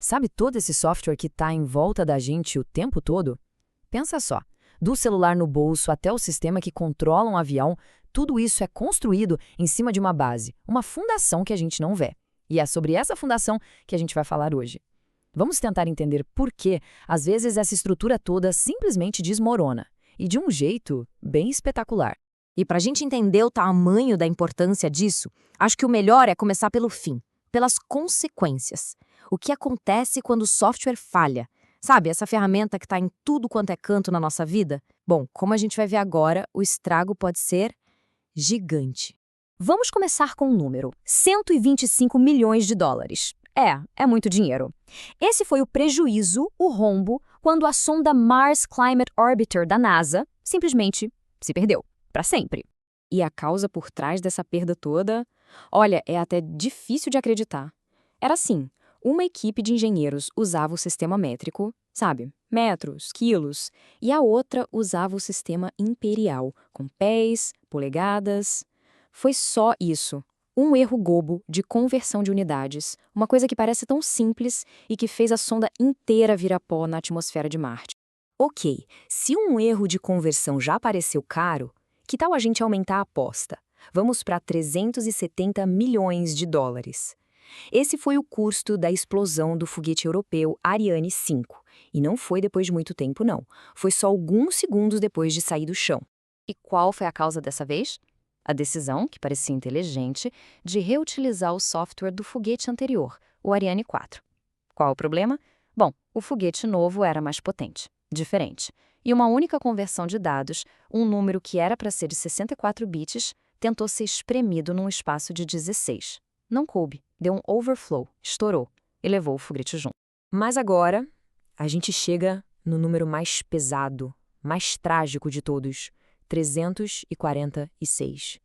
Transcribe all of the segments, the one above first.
Sabe todo esse software que está em volta da gente o tempo todo? Pensa só, do celular no bolso até o sistema que controla um avião, tudo isso é construído em cima de uma base, uma fundação que a gente não vê. E é sobre essa fundação que a gente vai falar hoje. Vamos tentar entender por que, às vezes, essa estrutura toda simplesmente desmorona, e de um jeito bem espetacular. E para a gente entender o tamanho da importância disso, acho que o melhor é começar pelo fim, pelas consequências. O que acontece quando o software falha? Sabe, essa ferramenta que está em tudo quanto é canto na nossa vida? Bom, como a gente vai ver agora, o estrago pode ser gigante. Vamos começar com um número: 125 milhões de dólares. É muito dinheiro. Esse foi o prejuízo, o rombo, quando a sonda Mars Climate Orbiter da NASA simplesmente se perdeu, para sempre. E a causa por trás dessa perda toda? Olha, é até difícil de acreditar. Era assim, uma equipe de engenheiros usava o sistema métrico, sabe, metros, quilos, e a outra usava o sistema imperial, com pés, polegadas. Foi só isso. Um erro bobo de conversão de unidades, uma coisa que parece tão simples e que fez a sonda inteira virar pó na atmosfera de Marte. Ok, se um erro de conversão já pareceu caro, que tal a gente aumentar a aposta? Vamos para 370 milhões de dólares. Esse foi o custo da explosão do foguete europeu Ariane 5. E não foi depois de muito tempo, não. Foi só alguns segundos depois de sair do chão. E qual foi a causa dessa vez? A decisão, que parecia inteligente, de reutilizar o software do foguete anterior, o Ariane 4. Qual o problema? Bom, o foguete novo era mais potente, diferente. E uma única conversão de dados, um número que era para ser de 64 bits, tentou ser espremido num espaço de 16. Não coube, deu um overflow, estourou e levou o foguete junto. Mas agora, a gente chega no número mais pesado, mais trágico de todos: 346.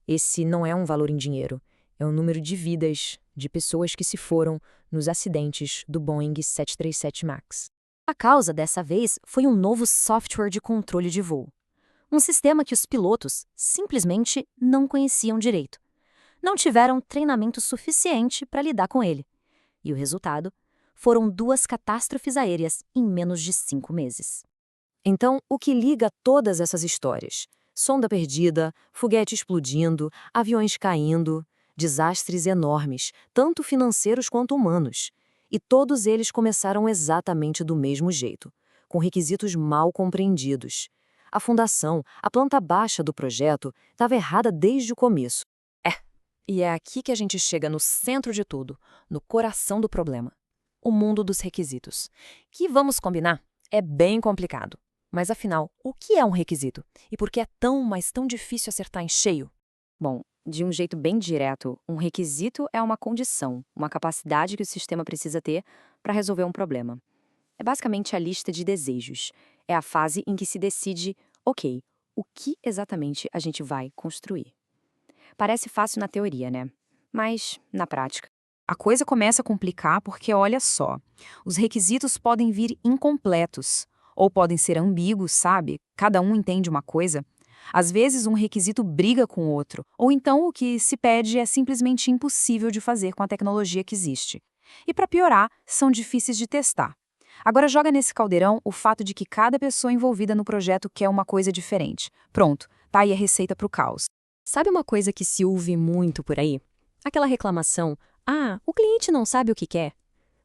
Esse não é um valor em dinheiro, é um número de vidas, de pessoas que se foram nos acidentes do Boeing 737 MAX. A causa dessa vez foi um novo software de controle de voo. Um sistema que os pilotos simplesmente não conheciam direito. Não tiveram treinamento suficiente para lidar com ele. E o resultado foram 2 catástrofes aéreas em menos de 5 meses. Então, o que liga todas essas histórias? Sonda perdida, foguete explodindo, aviões caindo, desastres enormes, tanto financeiros quanto humanos. E todos eles começaram exatamente do mesmo jeito, com requisitos mal compreendidos. A fundação, a planta baixa do projeto, estava errada desde o começo. E é aqui que a gente chega no centro de tudo, no coração do problema: o mundo dos requisitos. Que, vamos combinar, é bem complicado. Mas afinal, o que é um requisito? E por que é mas tão difícil acertar em cheio? Bom, de um jeito bem direto, um requisito é uma condição, uma capacidade que o sistema precisa ter para resolver um problema. É basicamente a lista de desejos. É a fase em que se decide, ok, o que exatamente a gente vai construir. Parece fácil na teoria, né? Mas, na prática, a coisa começa a complicar porque, olha só, os requisitos podem vir incompletos, ou podem ser ambíguos, sabe? Cada um entende uma coisa. Às vezes, um requisito briga com o outro, ou então o que se pede é simplesmente impossível de fazer com a tecnologia que existe. E, para piorar, são difíceis de testar. Agora joga nesse caldeirão o fato de que cada pessoa envolvida no projeto quer uma coisa diferente. Pronto, tá aí a receita para o caos. Sabe uma coisa que se ouve muito por aí? Aquela reclamação: o cliente não sabe o que quer.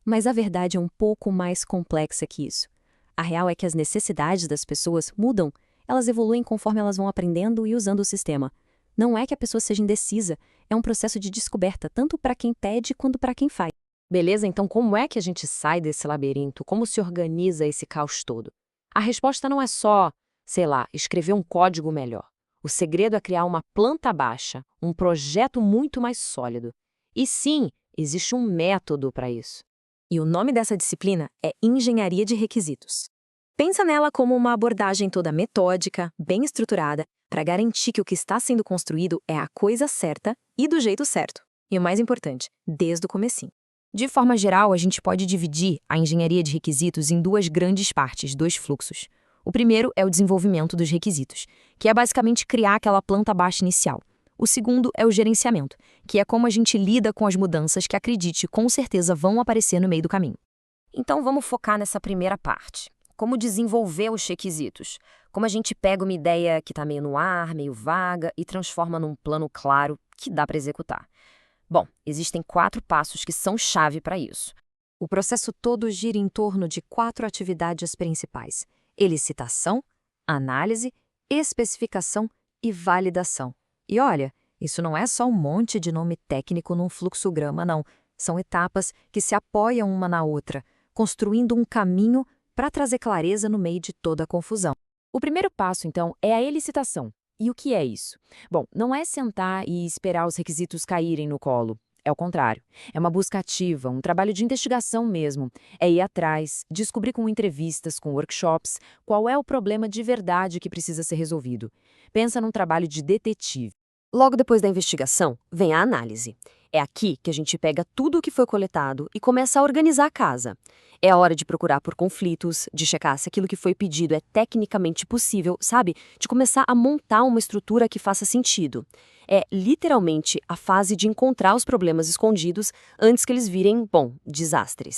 Mas a verdade é um pouco mais complexa que isso. A real é que as necessidades das pessoas mudam, elas evoluem conforme elas vão aprendendo e usando o sistema. Não é que a pessoa seja indecisa, é um processo de descoberta tanto para quem pede quanto para quem faz. Beleza, então como é que a gente sai desse labirinto? Como se organiza esse caos todo? A resposta não é só, escrever um código melhor. O segredo é criar uma planta baixa, um projeto muito mais sólido. E sim, existe um método para isso. E o nome dessa disciplina é Engenharia de Requisitos. Pensa nela como uma abordagem toda metódica, bem estruturada, para garantir que o que está sendo construído é a coisa certa e do jeito certo. E o mais importante, desde o comecinho. De forma geral, a gente pode dividir a engenharia de requisitos em 2 grandes partes, 2 fluxos. O primeiro é o desenvolvimento dos requisitos, que é basicamente criar aquela planta baixa inicial. O segundo é o gerenciamento, que é como a gente lida com as mudanças que, acredite, com certeza vão aparecer no meio do caminho. Então vamos focar nessa primeira parte. Como desenvolver os requisitos? Como a gente pega uma ideia que está meio no ar, meio vaga, e transforma num plano claro que dá para executar? Bom, existem 4 passos que são chave para isso. O processo todo gira em torno de 4 atividades principais: elicitação, análise, especificação e validação. E olha, isso não é só um monte de nome técnico num fluxograma, não. São etapas que se apoiam uma na outra, construindo um caminho para trazer clareza no meio de toda a confusão. O primeiro passo, então, é a elicitação. E o que é isso? Bom, não é sentar e esperar os requisitos caírem no colo. É o contrário. É uma busca ativa, um trabalho de investigação mesmo. É ir atrás, descobrir com entrevistas, com workshops, qual é o problema de verdade que precisa ser resolvido. Pensa num trabalho de detetive. Logo depois da investigação, vem a análise. É aqui que a gente pega tudo o que foi coletado e começa a organizar a casa. É a hora de procurar por conflitos, de checar se aquilo que foi pedido é tecnicamente possível, sabe? De começar a montar uma estrutura que faça sentido. É literalmente a fase de encontrar os problemas escondidos antes que eles virem, bom, desastres.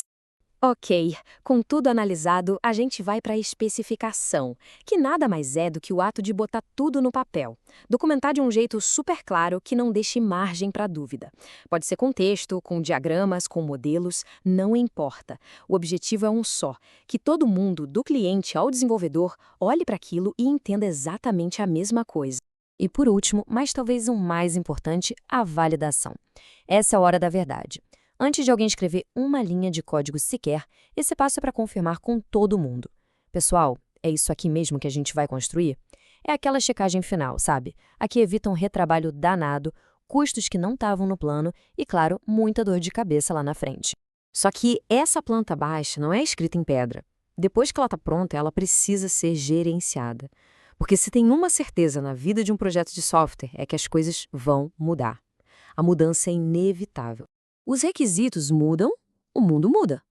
Ok, com tudo analisado, a gente vai para a especificação, que nada mais é do que o ato de botar tudo no papel. Documentar de um jeito super claro que não deixe margem para dúvida. Pode ser com texto, com diagramas, com modelos, não importa. O objetivo é um só, que todo mundo, do cliente ao desenvolvedor, olhe para aquilo e entenda exatamente a mesma coisa. E por último, mas talvez o mais importante, a validação. Essa é a hora da verdade. Antes de alguém escrever uma linha de código sequer, esse passo é para confirmar com todo mundo. Pessoal, é isso aqui mesmo que a gente vai construir? É aquela checagem final, sabe? A que evita um retrabalho danado, custos que não estavam no plano e, claro, muita dor de cabeça lá na frente. Só que essa planta baixa não é escrita em pedra. Depois que ela está pronta, ela precisa ser gerenciada. Porque se tem uma certeza na vida de um projeto de software é que as coisas vão mudar. A mudança é inevitável. Os requisitos mudam, o mundo muda.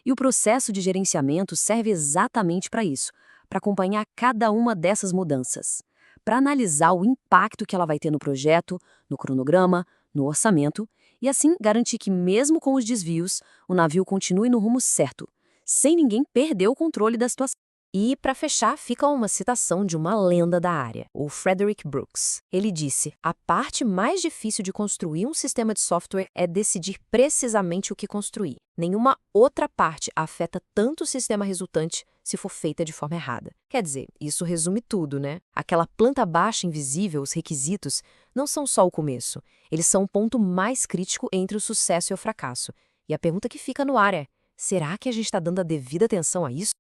E o processo de gerenciamento serve exatamente para isso, para acompanhar cada uma dessas mudanças, para analisar o impacto que ela vai ter no projeto, no cronograma, no orçamento, e assim garantir que mesmo com os desvios, o navio continue no rumo certo, sem ninguém perder o controle da situação. E, para fechar, fica uma citação de uma lenda da área, o Frederick Brooks. Ele disse: a parte mais difícil de construir um sistema de software é decidir precisamente o que construir. Nenhuma outra parte afeta tanto o sistema resultante se for feita de forma errada. Quer dizer, isso resume tudo, né? Aquela planta baixa invisível, os requisitos, não são só o começo. Eles são o ponto mais crítico entre o sucesso e o fracasso. E a pergunta que fica no ar é: será que a gente está dando a devida atenção a isso?